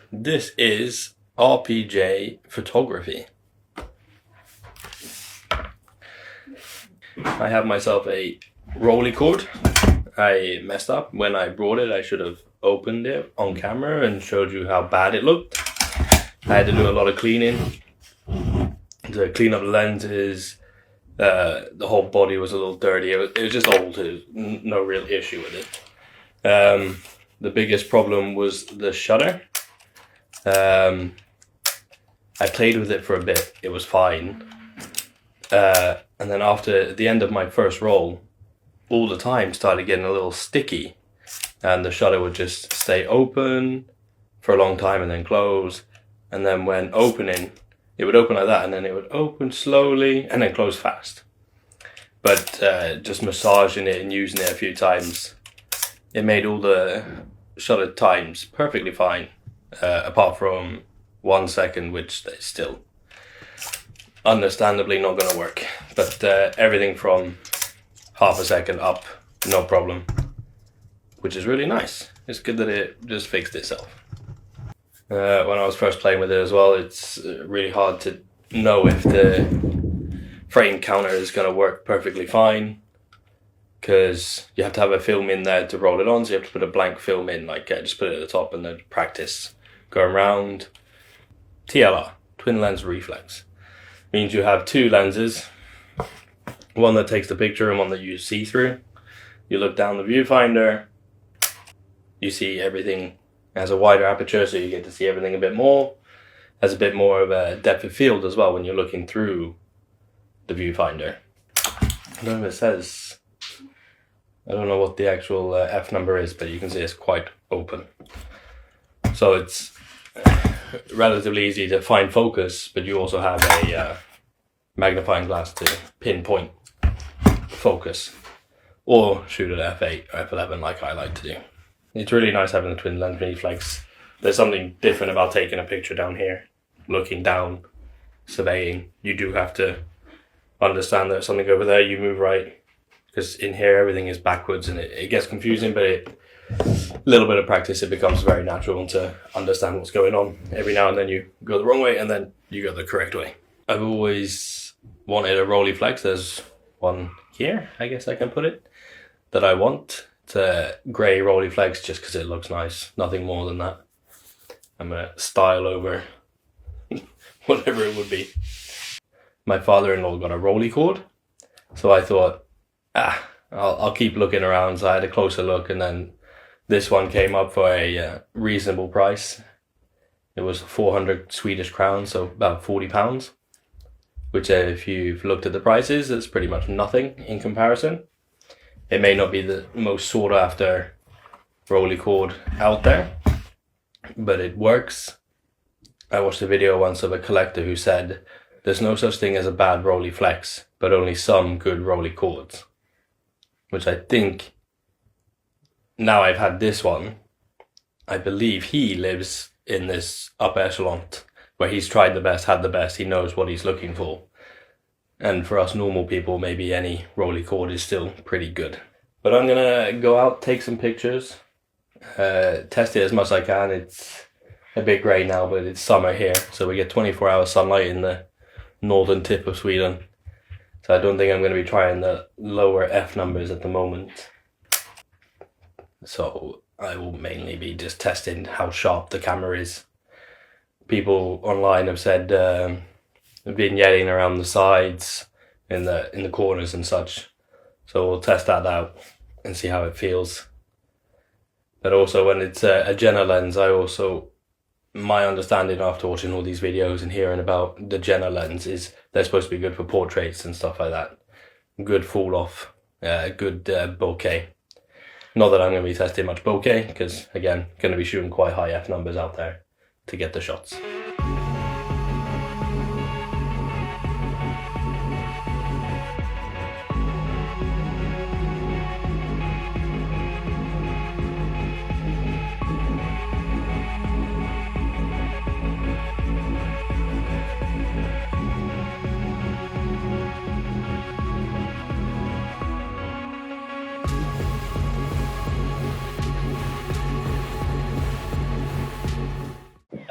This is RPJ photography. I have myself a Rolleicord. I messed up when I brought it. I should have opened it on camera and showed you how bad it looked. I had to do a lot of cleaning to clean up the lenses. The whole body was a little dirty. It was just old. There was no real issue with it. The biggest problem was the shutter. I played with it for a bit. It was fine. And then after the end of my first roll, all the time started getting a little sticky. And the shutter would just stay open for a long time and then close. And then when opening, it would open like that and then it would open slowly and then close fast. But just massaging it and using it a few times, it made all the shutter times perfectly fine. Apart from 1 second, which is still understandably not going to work. But everything from half a second up, no problem. Which is really nice. It's good that it just fixed itself. When I was first playing with it as well, it's really hard to know if the frame counter is going to work perfectly fine. Because you have to have a film in there to roll it on, so you have to put a blank film in, like just put it at the top and then practice going around. TLR, twin lens reflex, means you have two lenses, one that takes the picture and one that you see through. You look down the viewfinder, you see everything has a wider aperture, so you get to see everything a bit more. Has a bit more of a depth of field as well when you're looking through the viewfinder. I don't know if it says, I don't know what the actual F number is, but you can see it's quite open. So it's relatively easy to find focus, but you also have a magnifying glass to pinpoint focus or shoot at f8 or f11 like I like to do. It's really nice having the twin lens reflex. There's something different about taking a picture down here, looking down, surveying. You do have to understand there's something over there, you move right, because in here everything is backwards and it gets confusing, but a little bit of practice, it becomes very natural to understand what's going on. Every now and then you go the wrong way and then you go the correct way. I've always wanted a Rolleiflex. There's one here, I guess I can put it, that I want. It's a grey Rolleiflex just because it looks nice, nothing more than that. I'm going to style over whatever it would be. My father-in-law got a Rolleicord, so I thought, I'll keep looking around. So I had a closer look, and then this one came up for a reasonable price. It was 400 Swedish crowns, so about £40, which if you've looked at the prices, it's pretty much nothing in comparison. It may not be the most sought after Rolleicord out there, but it works. I watched a video once of a collector who said, there's no such thing as a bad Rolleiflex, but only some good Rolleicords. Which I think, now I've had this one, I believe he lives in this upper echelon where he's tried the best, had the best, he knows what he's looking for. And for us normal people, maybe any Rolleicord is still pretty good. But I'm going to go out, take some pictures, test it as much as I can. It's a bit grey now, but it's summer here, so we get 24-hour sunlight in the northern tip of Sweden. So I don't think I'm going to be trying the lower F numbers at the moment. So I will mainly be just testing how sharp the camera is. People online have said vignetting around the sides, in the corners and such. So we'll test that out and see how it feels. But also when it's a Jenna lens, my understanding after watching all these videos and hearing about the Jenna lens is they're supposed to be good for portraits and stuff like that. Good fall off, good bokeh. Not that I'm going to be testing much bokeh, because again, going to be shooting quite high F numbers out there to get the shots.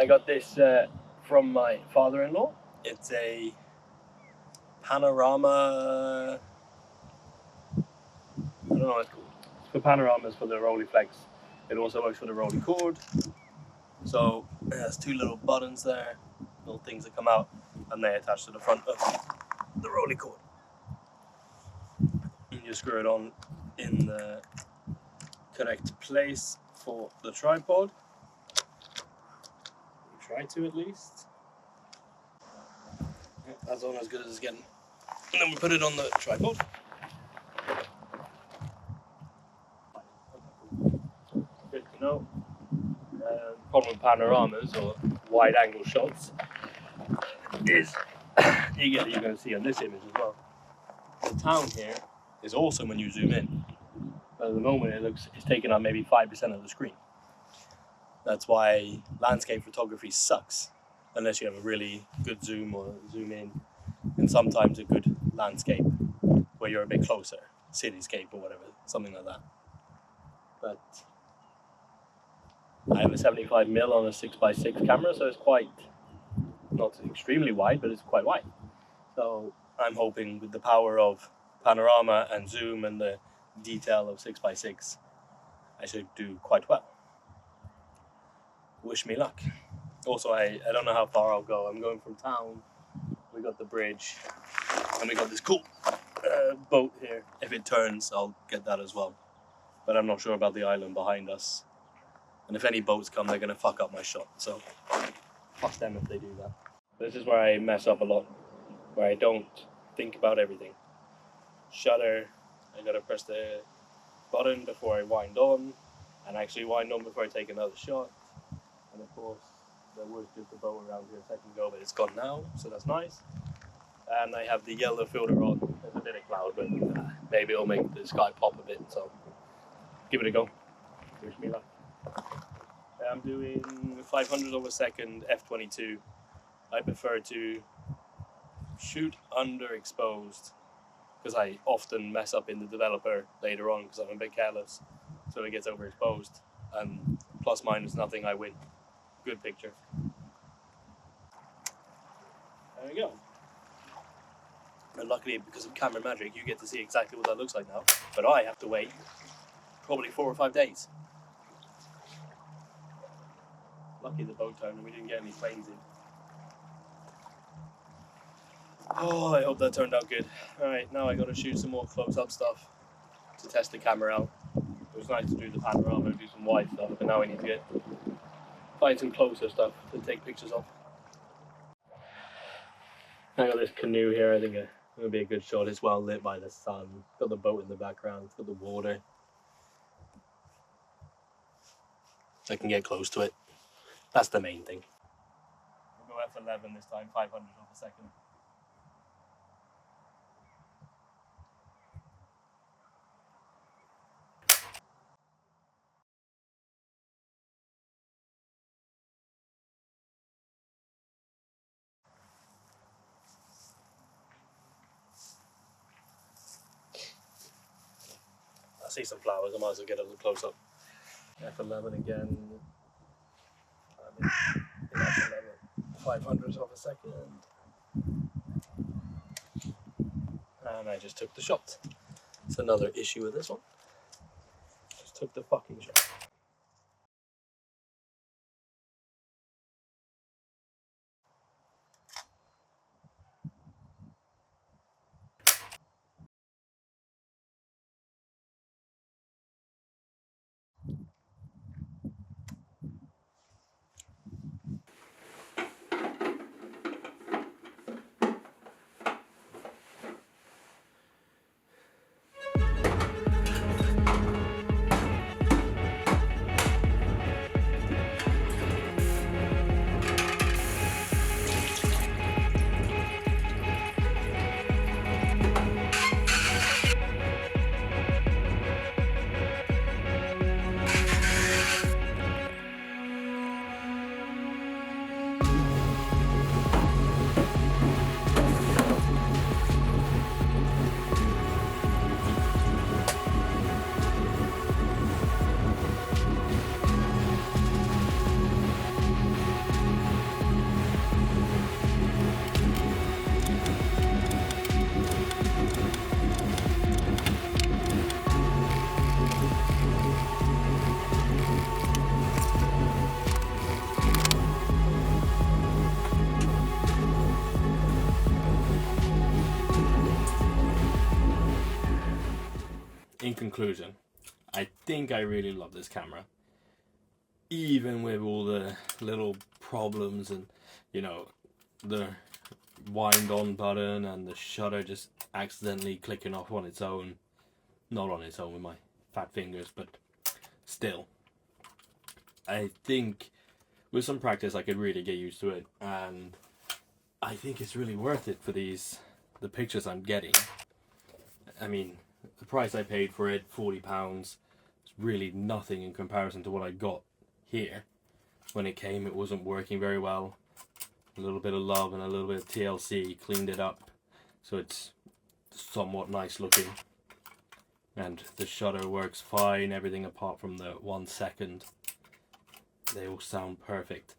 I got this from my father-in-law. It's a panorama. I don't know what it's called. It's for panoramas for the Rolleiflex. It also works for the Rolleicord. So it has two little buttons there, little things that come out, and they attach to the front of the Rolleicord. You just screw it on in the correct place for the tripod. Try to at least. Yeah, that's all as good as it's getting. And then we put it on the tripod. Good to know. Problem with panoramas or wide angle shots is you're going to see on this image as well. The town here is awesome when you zoom in, but at the moment it's taking up maybe 5% of the screen. That's why landscape photography sucks unless you have a really good zoom or zoom in, and sometimes a good landscape where you're a bit closer, cityscape or whatever, something like that. But I have a 75mm on a 6x6 camera, so it's quite, not extremely wide, but it's quite wide. So I'm hoping with the power of panorama and zoom and the detail of 6x6, I should do quite well. Wish me luck. Also, I don't know how far I'll go. I'm going from town. We got the bridge, and we got this cool boat here. If it turns, I'll get that as well. But I'm not sure about the island behind us. And if any boats come, they're going to fuck up my shot. So, fuck them if they do that. This is where I mess up a lot. Where I don't think about everything. Shutter, I got to press the button before I wind on. And actually wind on before I take another shot. And of course, there was just a boat around here a second ago, but it's gone now, so that's nice. And I have the yellow filter on. There's a bit of cloud, but maybe it'll make the sky pop a bit, so give it a go. Wish me luck. I'm doing 500/2 f/22. I prefer to shoot underexposed because I often mess up in the developer later on because I'm a bit careless, so it gets overexposed. And plus minus nothing, I win. Good picture. There we go. And luckily, because of camera magic, you get to see exactly what that looks like now. But I have to wait probably 4 or 5 days. Lucky the boat turned and we didn't get any planes in. Oh, I hope that turned out good. Alright, now I gotta shoot some more close-up stuff to test the camera out. It was nice to do the panorama and do some wide stuff, but now I need to find some closer stuff to take pictures of. I got this canoe here. I think it'll be a good shot. It's well lit by the sun. It's got the boat in the background. It's got the water. I can get close to it. That's the main thing. We'll go f11 this time, 500/2. I see some flowers. I might as well get a little close up. f11 again. I'm in f11, 500/2. And I just took the shot. It's another issue with this one. Just took the fucking shot. conclusion, I think I really love this camera. Even with all the little problems and, you know, the wind on button and the shutter just accidentally clicking off on its own. Not on its own with my fat fingers, but still. I think with some practice I could really get used to it, and I think it's really worth it for the pictures I'm getting. I mean, the price I paid for it, £40, is really nothing in comparison to what I got here. When it came, it wasn't working very well. A little bit of love and a little bit of TLC cleaned it up, so it's somewhat nice looking. And the shutter works fine, everything apart from the 1 second. They all sound perfect.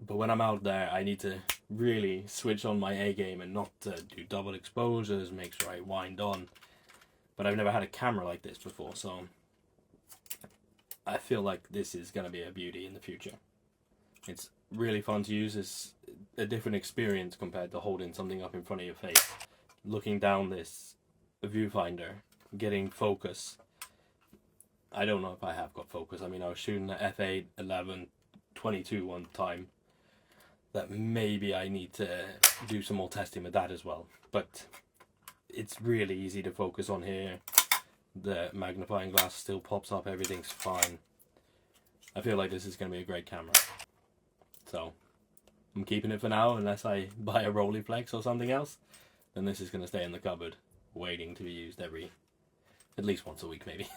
But when I'm out there, I need to really switch on my A game and not do double exposures, make sure I wind on. But I've never had a camera like this before, so I feel like this is going to be a beauty in the future. It's really fun to use. It's a different experience compared to holding something up in front of your face. Looking down this viewfinder, getting focus. I don't know if I have got focus. I mean, I was shooting at f8, 11, 22 one time. That maybe I need to do some more testing with that as well. But it's really easy to focus on here. The magnifying glass still pops up, everything's fine. I feel like this is going to be a great camera. So, I'm keeping it for now, unless I buy a Rolleiflex or something else. Then this is going to stay in the cupboard, waiting to be used at least once a week maybe.